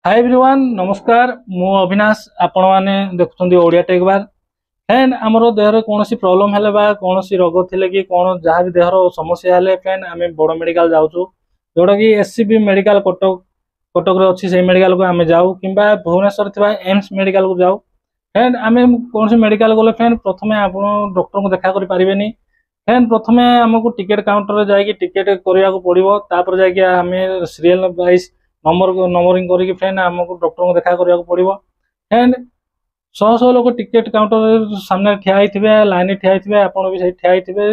Hi everyone नमस्कार मु अविनाश आपण माने देखुछंदी ओडिया टेक बार फ्रेंड हमरो देहर कोनोसी प्रॉब्लम हेले बा कोनोसी रोग थिले कि कोन जहां भी देहर समस्या हेले फ्रेंड हमें बड़ मेडिकल जाउछु जोडा कि एससीबी मेडिकल कटक रे अछि से मेडिकल को हमें जाऊ किबा भुवनेश्वर थिबा एम्स मेडिकल को जाऊ फ्रेंड हमें कोनोसी मेडिकल गले फ्रेंड प्रथमे आपण डॉक्टर को देखा करि परिबेनी फ्रेंड प्रथमे हमको टिकट काउंटर रे जाई कि टिकट करिया को पड़िबो तापर जाई कि हमें सीरियल वाइज नंबरिंग करके फ्रेंड आमको डॉक्टर को देखा करिया को पड़िबो फ्रेंड शह शह लोग टिकेट काउंटर सामने ठिया होइथिबे लाइन ठिया होइथिबे आपण भी सही ठिया होइथिबे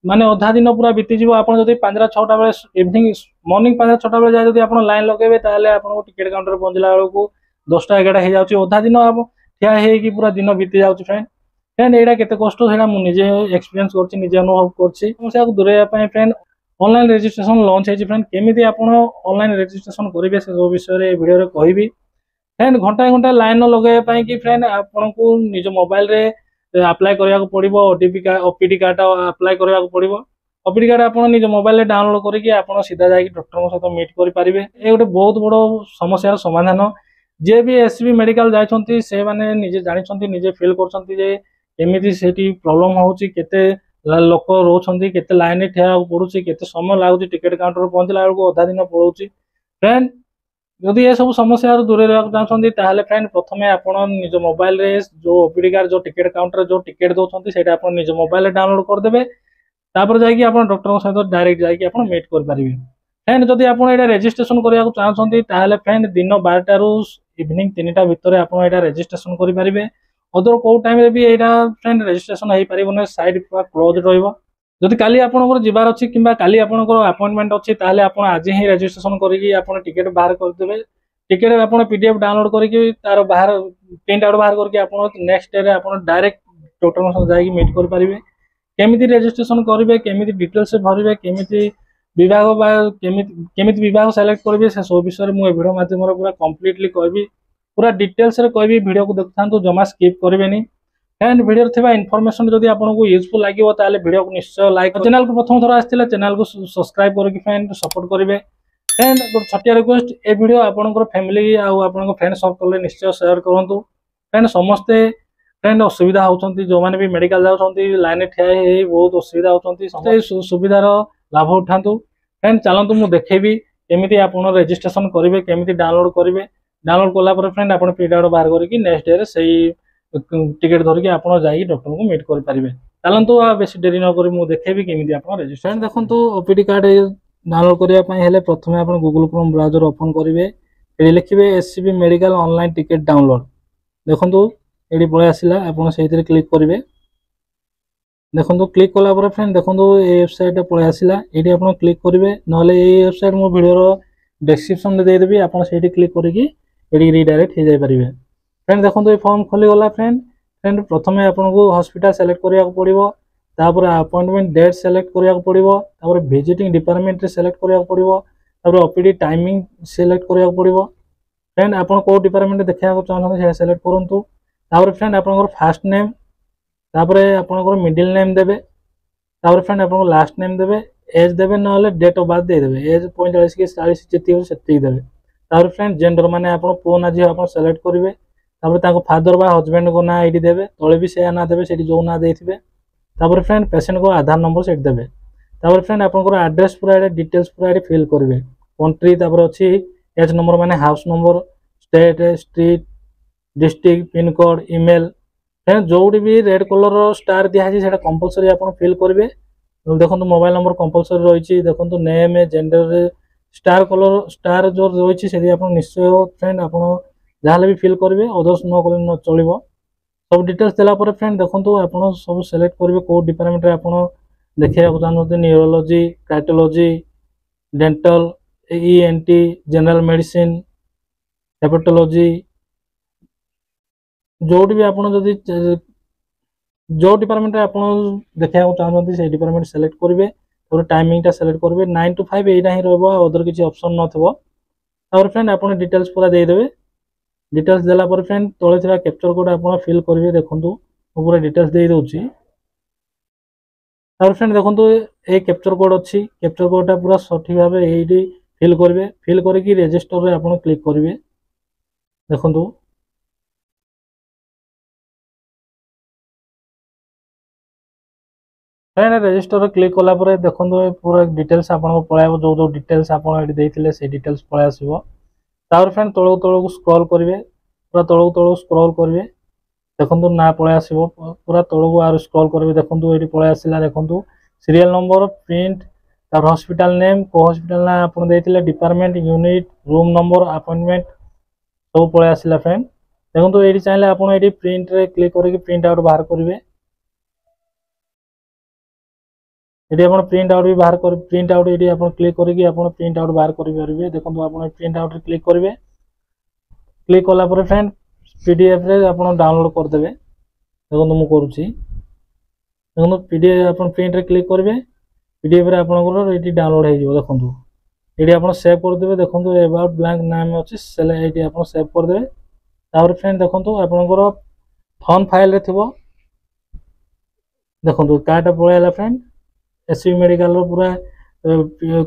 माने अधा दिन पूरा बीती जीवो आपण जदी 5-6टा बेले इवनिंग मॉर्निंग 5-6टा बेले जाय जदी आपण लाइन लगेबे ताले आपण टिकेट काउंटर पहुंचला बेलको 10टा 11टा हो जाउची अधा दिन अब ठिया हे कि पूरा दिन बीती जाउची फ्रेंड फ्रेंड एटा केते कष्ट सेटा मु निजे एक्सपीरियंस करछि निजे अनुभव करछि समस्या को दूरेया पय फ्रेंड ऑनलाइन रजिस्ट्रेशन लॉन्च है फ्रेंड केमी आप ऑनलाइन रजिस्ट्रेशन करेंगे से सब विषय वीडियो रे कहबी फ्रेंड घंटा घंटा लाइन लगे कि फ्रेंड आपन को निज मोबाइल रे अप्लाई करिया को पड़िबो ओपीडी कार्ड अप्लाई करिया को पड़िबो ओपीडी कार्ड आपन निज मोबाइल रे डाउनलोड करके आपन सीधा जाई डॉक्टर के साथ मीट करि परिबे ए गोटे बहुत बड़ समस्या समाधान जे भी एसबी मेडिकल जाइछंती से माने निजे जानिछंती निजे फील करछंती जे एमिति सेठी प्रॉब्लम होउची केते लोक रोचंती केते लाइन ठिया पड़ुची केते समय लागुची टिकट काउंटर पहुंचला बेलको अधा दिन पड़ुची फ्रेंड यदि ये सब समस्या दूरे रहक चाहछंती ताहले फ्रेंड प्रथमे आपण निज मोबाइल रे जो ओपीडी कार्ड जो टिकट काउंटर जो टिकट दोछंती सेटा आपण निज मोबाइल रे डाउनलोड कर देबे तापर जाई कि आपण डॉक्टर के साथ डायरेक्ट जाई कि आपण मीट कर परिबे फ्रेंड जदि आपण एटा रजिस्ट्रेशन करिया को चाहछंती ताहले फ्रेंड दिन 12टा रु इवनिंग 3टा भितर आपण एटा रजिस्ट्रेशन करि परिबे अदर को टाइम रे भी एटा फ्रेंड रजिस्ट्रेशन होई परिबो साइड पूरा क्लोज रहइबो जदि काली आपनकर जिबार अछि किबा काली आपनकर अपॉइंटमेंट अछि ताहले आपण आज ही रजिस्ट्रेशन करिकि आपण टिकट बाहर कर देबे टिकट आपण पीडीएफ डाउनलोड करिकि तार बाहर प्रिंट आउट बाहर करके आपण नेक्स्ट डे रे आपण डायरेक्ट डॉक्टर के साथ जाई मीट कर परिबे केमिति रजिस्ट्रेशन करिवे केमिति डिटेल्स से भरिवे केमिति विभाग बा केमिति विभाग सेलेक्ट करिवे से सब विषय मु ए वीडियो माध्यम रे पूरा कंप्लीटली कहबी पूरा डिटेल्स रे कहबी वीडियो को देखथांतु जमा स्किप करिवेनी एंड वीडियो थिबा इन्फॉर्मेशन जदि आपनको यूजफुल लागिवो ताले वीडियो को निश्चय लाइक चैनल को प्रथम थोर आस्थिले चैनल को सब्सक्राइब करके फ्रेंड सपोर्ट करिवे एंड गोट छटिया रिक्वेस्ट ए वीडियो आपनकर फैमिली आ आपनकर फ्रेंड सर्कल रे निश्चय शेयर करंतु फ्रेंड समस्ते फ्रेंड असुविधा होचंती जो माने भी मेडिकल जाउचंती लाइन ठिया हे बहुत असुविधा होचंती समस्ते सुविधार लाभ उठांतु फ्रेंड चलंतु मु देखेबी केमिति आपण रजिस्ट्रेशन करिवे केमिति डाउनलोड करिवे डाउनलोड कला पर फ्रेंड आपण प्रिंट आउट बाहर करके नेक्स्ट डे रे सही टिकट धरिकी आपण जाई डॉक्टर को मीट कर परिबे चलंतु आ बेसी देरी न करी मु देखेबी केमिति आपण रजिस्ट्रेशन देखंतु ओपीडी कार्ड डाउनलोड करिया पय हेले प्रथमे आपण गूगल क्रोम ब्राउजर ओपन करिवे एडी लिखिबे SCB medical online ticket download देखंतु एडी पळे आसिला आपण सेहितरे क्लिक करिवे देखंतु क्लिक कला पर फ्रेंड देखंतु ए वेबसाइट पळे आसिला एडी आपण क्लिक करिवे नले ए वेबसाइट मो वीडियो रो डिस्क्रिप्शन में दे देबी आपण सेठी क्लिक करिकि एडी रीडायरेक्ट हे जाय परिबे फ्रेंड देखो ये फॉर्म खोली गला फ्रेंड फ्रेंड प्रथमे आपको हॉस्पिटल सेलेक्ट करिया पड़ो तापर अपॉइंटमेंट डेट सेलेक्ट करिया पड़ो तापर विजिटिंग डिपार्टमेंट रे सेलेक्ट करिया पड़ो तापर ओपीडी टाइमिंग सेलेक्ट करिया पड़ो फ्रेंड आपन को डिपार्टमेंट देखा चाहते से सेलेक्ट करंतु तापर फ्रेंड आपन फास्ट नेम तापर आपन मिडिल नेम देबे तापर फ्रेंड आपन लास्ट नेम देबे एज देबे नले डेट ऑफ बर्थ दे देबे एज 45 के 40 जेती हो सेती देबे तापर फ्रेंड जेंडर माने आपन पो ना जी आपन सेलेक्ट करिवे तापर ताको फादर बा हस्बैंड को ना आईडी देबे तळे भी से ना देबे सेठी जो ना देथिबे तापर फ्रेंड पेशेंट को आधार नंबर सेट देबे तापर फ्रेंड आपन एड्रेस पूरा डिटेल्स पूरा फिल करबे कंट्री तापर अछि एच नंबर माने house number state street district pin code email friend जोडी भी रेड कलर स्टार दिया है सेटा कंपलसरी आपन फिल करबे देखंतु मोबाइल नंबर कंपलसरी रहिछि देखंतु name gender star colour star जो रहिछि सेदी आपन निश्चय फ्रेंड आपन जहाँ भी फिल करेंगे अदर्स न कले न चलो सब डिटेल्स देला पर फ्रेंड देखो आप सब सेलेक्ट करेंगे कौ डिपार्टमेंट आप देखा चाहते neurology cardiology dental ENT general medicine hepatology जो भी आप जो डिपार्टमेंट आप देखा चाहते से डिपार्टमेंट सेलेक्ट करेंगे और टाइमिंग सेलेक्ट करेंगे 9 to 5 यही रहा अदर किसी ऑप्शन न फ्रेंड आप डिटेल्स पूरा देदेवे डिटेल्स देला पर फ्रेंड तले थिबा कैप्चर कोड आपण फिल करिवे देखंतु पूरा डिटेल्स दे दोछि और फ्रेंड देखंतु ए कैप्चर कोड अछि कैप्चर कोडटा पूरा सठिक भाबे एडी फिल करिवे फिल करिकि रजिस्टर रे आपण क्लिक करिवे देखंतु फ्रेंड रजिस्टर क्लिक कला पर देखंतु पूरा डिटेल्स आपन पळाइबो जो डिटेल्स आपन एटी देइथिले से डिटेल्स पळाइ आसीबो तापर फ्रेंड तळो तळो स्क्रॉल करिवे पूरा तळो स्क्रॉल करिवे देखंतु ना पळाइ आसीबो पूरा तळो आर स्क्रॉल करिवे देखंतु एटी पळाइ आसीला देखंतु सीरियल नंबर प्रिंट तार हॉस्पिटल नेम को हॉस्पिटल ना आपन देइथिले department unit room number appointment सब पळाइ आसीला फ्रेंड देखंतु एटी चाहिले आपन एटी प्रिंट रे क्लिक करके प्रिंट आउट बाहर करिवे ये आप प्रिंट आउट भी बाहर कर प्रिंट आउट ये आप क्लिक करके आप प्रिंट आउट बाहर करेंगे देखो आप प्रिंट आउट क्लिक करेंगे क्लिक कलापर फ्रेंड पीडीएफ रे आप डाउनलोड करदे देखो मुझे करुँची देखो पीडीएफ आप प्रिंट रे क्लिक करेंगे पीडीएफ रे आपंकर ये डाउनलोड हो देखो ये आप सेव करदे देखो अबाउट ब्लैंक नाम अच्छी ये आप सेव करदे फ्रेंड देखो आपंकर फोन फाइल रे थी देखो कार्ड पलैला फ्रेंड एसवी मेडिकल पूरा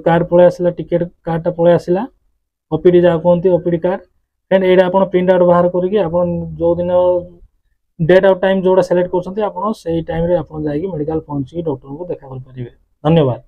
कार्ड पलि आसला टिकेट कार्डटा पलि आसला ओपीडी जहाँ कहते ओपीडी कार्ड फ्रेंड ये आप प्रिंट आउट बाहर करके आप जो दिन डेट आउट टाइम जोड़ा सेलेक्ट कर टाइम आप मेडिकल पहुंची डॉक्टर को देखा कर पारे। धन्यवाद।